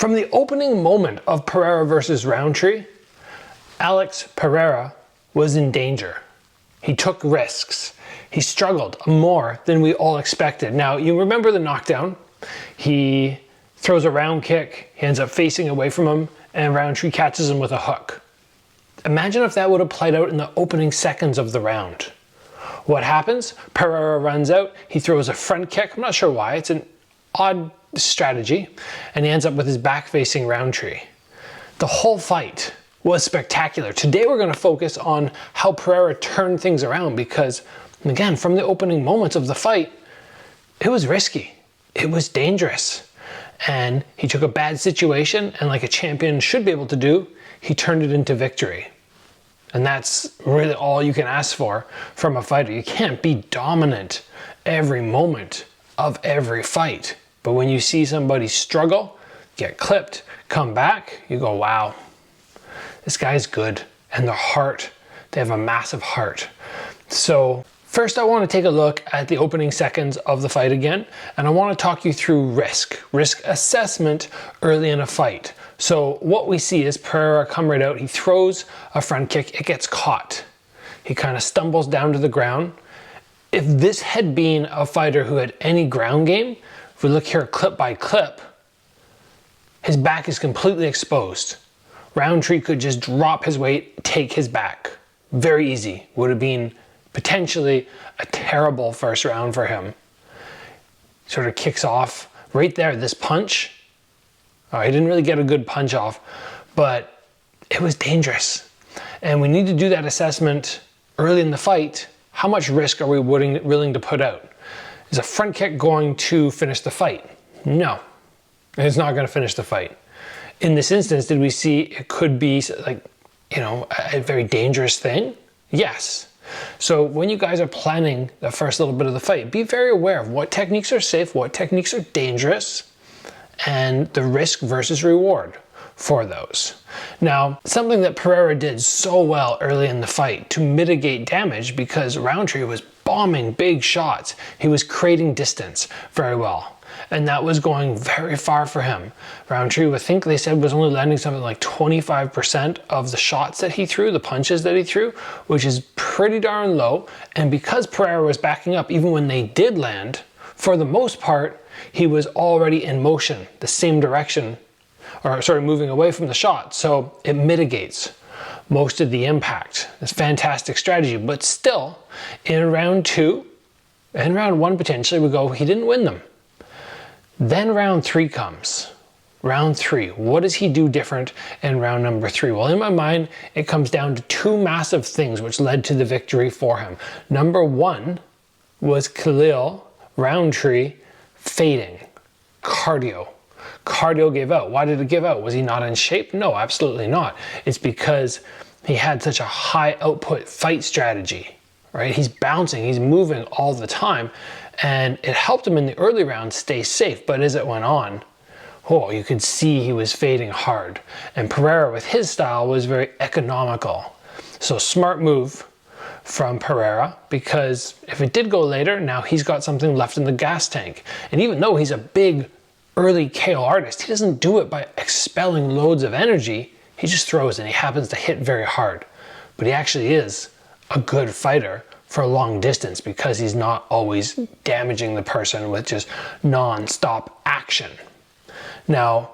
From the opening moment of Pereira versus Roundtree, Alex Pereira was in danger. He took risks. He struggled more than we all expected. Now, you remember the knockdown. He throws a round kick, he ends up facing away from him, and Roundtree catches him with a hook. Imagine if that would have played out in the opening seconds of the round. What happens? Pereira runs out, he throws a front kick. I'm not sure why, it's an odd strategy, and he ends up with his back facing Roundtree. The whole fight was spectacular. Today we're going to focus on how Pereira turned things around because, again, from the opening moments of the fight, it was risky. It was dangerous. And he took a bad situation, and like a champion should be able to do, he turned it into victory. And that's really all you can ask for from a fighter. You can't be dominant every moment of every fight. But when you see somebody struggle, get clipped, come back, you go, wow, this guy's good. And their heart, they have a massive heart. So first I want to take a look at the opening seconds of the fight again, and I want to talk you through risk assessment early in a fight. So what we see is Pereira come right out, he throws a front kick, it gets caught. He kind of stumbles down to the ground. If this had been a fighter who had any ground game, if we look here clip by clip, his back is completely exposed. Roundtree could just drop his weight, take his back. Very easy. Would have been potentially a terrible first round for him. Sort of kicks off right there, this punch. Oh, he didn't really get a good punch off, but it was dangerous. And we need to do that assessment early in the fight. How much risk are we willing to put out? Is a front kick going to finish the fight? No, it's not going to finish the fight. In this instance, did we see it could be like, you know, a very dangerous thing? Yes. So when you guys are planning the first little bit of the fight, be very aware of what techniques are safe, what techniques are dangerous, and the risk versus reward for those. Now, something that Pereira did so well early in the fight to mitigate damage, because Roundtree was bombing big shots, he was creating distance very well. And that was going very far for him. Roundtree, I think they said, was only landing something like 25% of the shots that he threw, the punches that he threw, which is pretty darn low. And because Pereira was backing up, even when they did land, for the most part, he was already in motion, the same direction, or sorry, moving away from the shot. So it mitigates most of the impact. It's fantastic strategy, but still, in round two, and round one potentially, we go, he didn't win them. Then round three comes. Round three, what does he do different in round number three? Well, in my mind, it comes down to two massive things which led to the victory for him. Number one was Khalil Roundtree fading, cardio. Cardio gave out. Why did it give out? Was he not in shape? No, absolutely not. It's because he had such a high output fight strategy, right? He's bouncing, he's moving all the time, and it helped him in the early rounds stay safe. But as it went on, oh, you could see he was fading hard. And Pereira, with his style, was very economical. So smart move from Pereira, because if it did go later, now he's got something left in the gas tank. And even though he's a big early KO artist, he doesn't do it by expelling loads of energy. He just throws and he happens to hit very hard. But he actually is a good fighter for a long distance because he's not always damaging the person with just non-stop action. Now,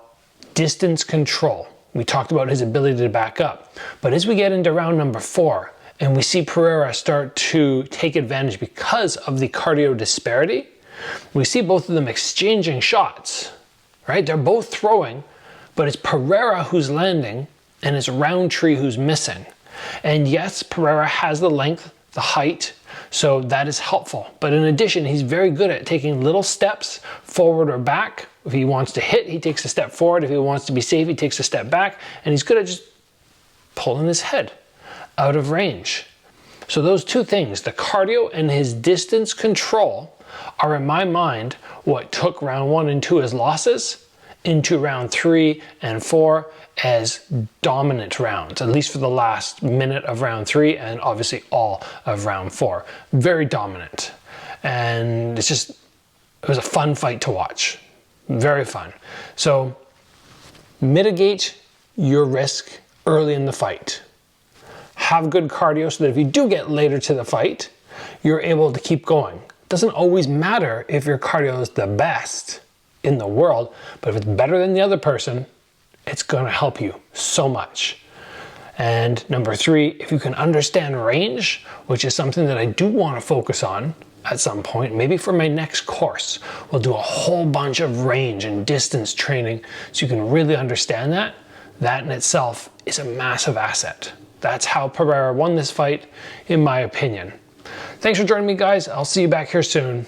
distance control. We talked about his ability to back up. But as we get into round number four, and we see Pereira start to take advantage because of the cardio disparity, we see both of them exchanging shots, right? They're both throwing, but it's Pereira who's landing and it's Roundtree who's missing. And yes, Pereira has the length, the height, so that is helpful. But in addition, he's very good at taking little steps forward or back. If he wants to hit, he takes a step forward. If he wants to be safe, he takes a step back. And he's good at just pulling his head out of range. So those two things, the cardio and his distance control, are in my mind what took round 1 and 2 as losses into round 3 and 4 as dominant rounds, at least for the last minute of round 3 and obviously all of round 4. Very dominant. And it was a fun fight to watch. Very fun. So Mitigate your risk early in the fight. Have good cardio so that if you do get later to the fight, you're able to keep going. It doesn't always matter if your cardio is the best in the world, but if it's better than the other person, it's gonna help you so much. And number 3, if you can understand range, which is something that I do want to focus on at some point, maybe for my next course, we'll do a whole bunch of range and distance training so you can really understand that. That in itself is a massive asset. That's how Pereira won this fight, in my opinion. Thanks for joining me, guys. I'll see you back here soon.